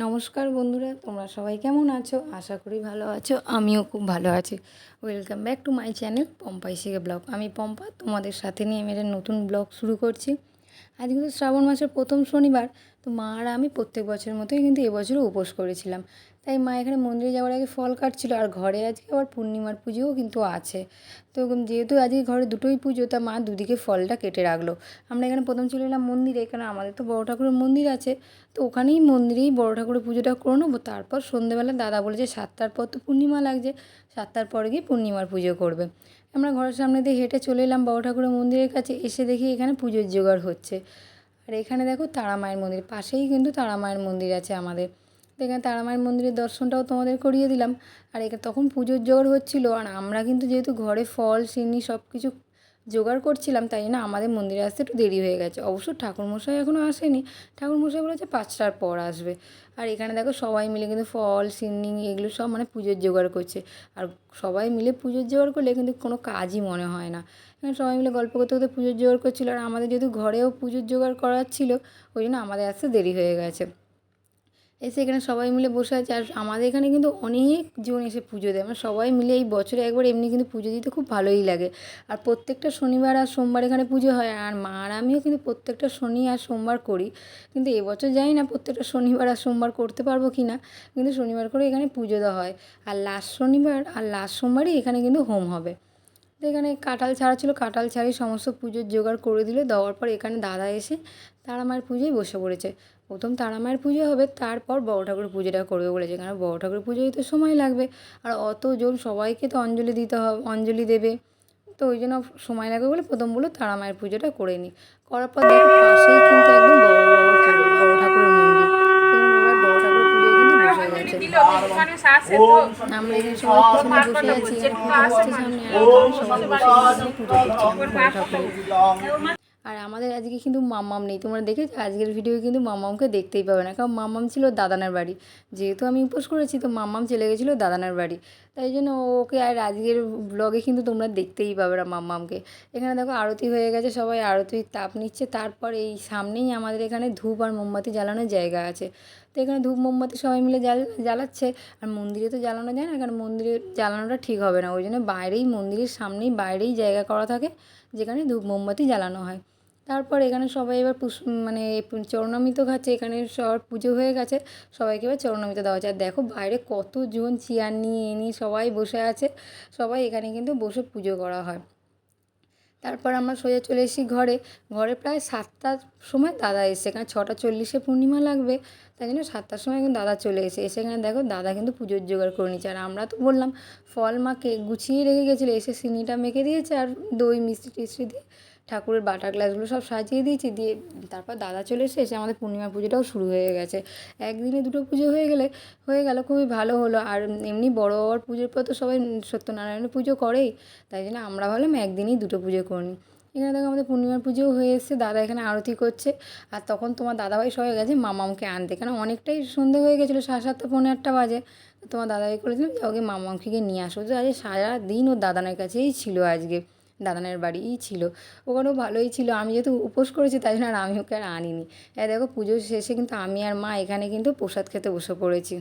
নমস্কার বন্ধুরা, তোমরা সবাই কেমন আছো? আশা করি ভালো আছো। আমিও খুব ভালো আছি। Welcome back to my channel Pompai শিখে ব্লগ। আমি পম্পা, তোমাদের সাথে নিয়ে আমি একটা নতুন ব্লগ শুরু করছি। আজ কিন্তু শ্রাবণ মাসের প্রথম শনিবার। তো মা আর আমি প্রত্যেক বছরের মতোই কিন্তু এবছরও উপোস করেছিলাম। তাই মা এখানে মন্দিরে যাওয়ার আগে ফল কাটছিল, আর ঘরে আজকে আবার পূর্ণিমার পুজোও কিন্তু আছে। তো যেহেতু আজকে ঘরে দুটোই পুজো, তা মা দুদিকে ফলটা কেটে রাখলো। আমরা এখানে প্রথম চলে এলাম মন্দিরে, এখানে আমাদের তো বড় ঠাকুরের মন্দির আছে। তো ওখানেই মন্দিরেই বড় ঠাকুরের পুজোটা করে নেবো। তারপর সন্ধ্যেবেলা দাদা বলেছে 7টার পর তো পূর্ণিমা লাগছে, 7টার পরে গিয়ে পূর্ণিমার পুজো করবে। আমরা ঘরের সামনে দিয়ে হেঁটে চলে এলাম বড় ঠাকুরের মন্দিরের কাছে। এসে দেখি এখানে পুজোর জোগাড় হচ্ছে। আর এখানে দেখো তারা মায়ের মন্দির, পাশেই কিন্তু তারা মায়ের মন্দির আছে আমাদের। তো এখানে তারা মায়ের মন্দিরের দর্শনটাও তোমাদের করিয়ে দিলাম। আর এখানে তখন পুজোর জোগাড় হচ্ছিলো, আর আমরা কিন্তু যেহেতু ঘরে ফল সিন্নি সব কিছু জোগাড় করছিলাম, তাই জন্য আমাদের মন্দিরে আসতে একটু দেরি হয়ে গেছে। অবশ্য ঠাকুরমশাই এখনও আসেনি, ঠাকুরমশাই বলেছে 5টার পর আসবে। আর এখানে দেখো সবাই মিলে কিন্তু ফল সিন্নি এগুলো সব মানে পুজোর জোগাড় করছে। আর সবাই মিলে পুজোর জোগাড় করলে কিন্তু কোনো কাজই মনে হয় না। এখানে সবাই মিলে গল্প করতে করতে পুজোর জোগাড় করছিলো, আর আমাদের যেহেতু ঘরেও পুজোর জোগাড় করার ছিল, ওই জন্য আমাদের আসতে দেরি হয়ে গেছে। এসে এখানে সবাই মিলে বসে আছে। আর আমাদের এখানে কিন্তু অনেকজন এসে পুজো দেয়, মানে সবাই মিলে এই বছরে একবার এমনি কিন্তু পুজো দিতে খুব ভালোই লাগে। আর প্রত্যেকটা শনিবার আর সোমবার এখানে পুজো হয়, আর মা আর আমিও কিন্তু প্রত্যেকটা শনি আর সোমবার করি। কিন্তু এবছর জানি না প্রত্যেকটা শনিবার আর সোমবার করতে পারবো কি না, কিন্তু শনিবার করে এখানে পুজো দেওয়া হয়। আর লাস্ট শনিবার আর লাস্ট সোমবারই এখানে কিন্তু হোম হবে। তো এখানে কাঁঠাল ছাড়া ছিল, কাঁঠাল ছাড়াই সমস্ত পুজোর জোগাড় করে দিল। দেওয়ার পর এখানে দাদা এসে তারা মায়ের পুজোয় বসে পড়েছে। প্রথম তারা মায়ের পুজো হবে, তারপর বড় ঠাকুরের পুজোটা করবে বলেছে, কারণ বড় ঠাকুরের পুজোয় তো সময় লাগবে। আর অতজন সবাইকে তো অঞ্জলি দিতে হবে, অঞ্জলি দেবে। তো ওই জন্য সময় লাগবে বলে প্রথম বললো তারা মায়ের পুজোটা করে নিই। করার পর দেখো পাশেই কিন্তু একদম বড় ঠাকুরের মন্দির, এবং এবার বড় ঠাকুরের পুজোয় কিন্তু বসে গেছে। আমরা এখানে সবাই পিছনে বসে আছি, আর পুজো হচ্ছে সামনে, আর সবাই বসে এখানে পুজো করছি আমরা বড় ঠাকুরের। আর আমাদের আজকে কিন্তু মাম্মাম নেই, তোমরা দেখেছো আজকের ভিডিও কিন্তু মাম্মামকে দেখতেই পাবে না, কারণ মাম্মাম ছিল দাদানার বাড়ি। যেহেতু আমি উপোস করেছি, তো মাম্মাম চলে গেছিলো দাদানার বাড়ি, তাই জন্য ওকে আর আজকের ব্লগে কিন্তু তোমরা দেখতেই পাবে না মাম্মামকে। এখানে দেখো আরতি হয়ে গেছে, সবাই আরতির তাপ নিচ্ছে। তারপর এই সামনেই আমাদের এখানে ধূপ আর মোমবাতি জ্বালানোর জায়গা আছে। তো এখানে ধূপ মোমবাতি সবাই মিলে জ্বালাচ্ছে। আর মন্দিরে তো জ্বালানো যায় না, কারণ মন্দিরে জ্বালানোটা ঠিক হবে না, ওই জন্য বাইরেই মন্দিরের সামনেই বাইরেই জায়গা করা থাকে, যেখানে ধূপ মোমবাতি জ্বালানো হয়। তারপর এখানে সবাই এবার মানে চরণামৃত খাচ্ছে। এখানে সবার পুজো হয়ে গেছে, সবাইকে এবার চরণামৃত দেওয়া হচ্ছে। আর দেখো বাইরে কতজন চেয়ার নিয়ে নিয়ে সবাই বসে আছে, সবাই এখানে কিন্তু বসে পুজো করা হয়। তারপর আমরা সোজা চলে এসেছি ঘরে। ঘরে প্রায় 7টার সময় দাদা এসছে, এখানে 6টা 40-এ পূর্ণিমা লাগবে, তাই জন্য 7টার সময় কিন্তু দাদা চলে এসে এখানে দেখো দাদা কিন্তু পুজোর জোগাড় করে নিচ্ছে। আর আমরা তো বললাম ফল মাকে গুছিয়ে রেখে গেছিলো, এসে সিনিটা মেখে দিয়েছে, আর দই মিষ্টি টিষ্টি দিয়ে ঠাকুরের বাটা গ্লাসগুলো সব সাজিয়ে দিয়েছি। দিয়ে তারপর দাদা চলে এসে আমাদের পূর্ণিমা পুজোটাও শুরু হয়ে গেছে। একদিনে দুটো পুজো হয়ে গেল, খুবই ভালো হলো। আর এমনি বড় বাবার পুজোর পর তো সবাই সত্যনারায়ণের পুজো করেই, তাই জন্য আমরা ভাবলাম একদিনই দুটো পুজো করে নিই। এখানে দেখো আমাদের পূর্ণিমার পুজোও হয়ে এসেছে, দাদা এখানে আরতি করছে। আর তখন তোমার দাদাভাই সবাই গেছে মামামকে আনতে, কারণ অনেকটাই সন্ধে হয়ে গেছিলো, 7:30 পৌনে 8টা বাজে। তোমার দাদাভাই করেছিলাম যে ওকে মামামকে গিয়ে নিয়ে আসো। তো আজকে সারাদিন ও দাদানের কাছেই ছিল, আজকে দাদানের বাড়িই ছিল। ওখানেও ভালোই ছিল, আমি যেহেতু উপোস করেছি তাই জন্য আর আমি ওকে আর আনিনি। দেখো পুজো শেষে কিন্তু আমি আর মা এখানে কিন্তু প্রসাদ খেতে বসে পড়েছি।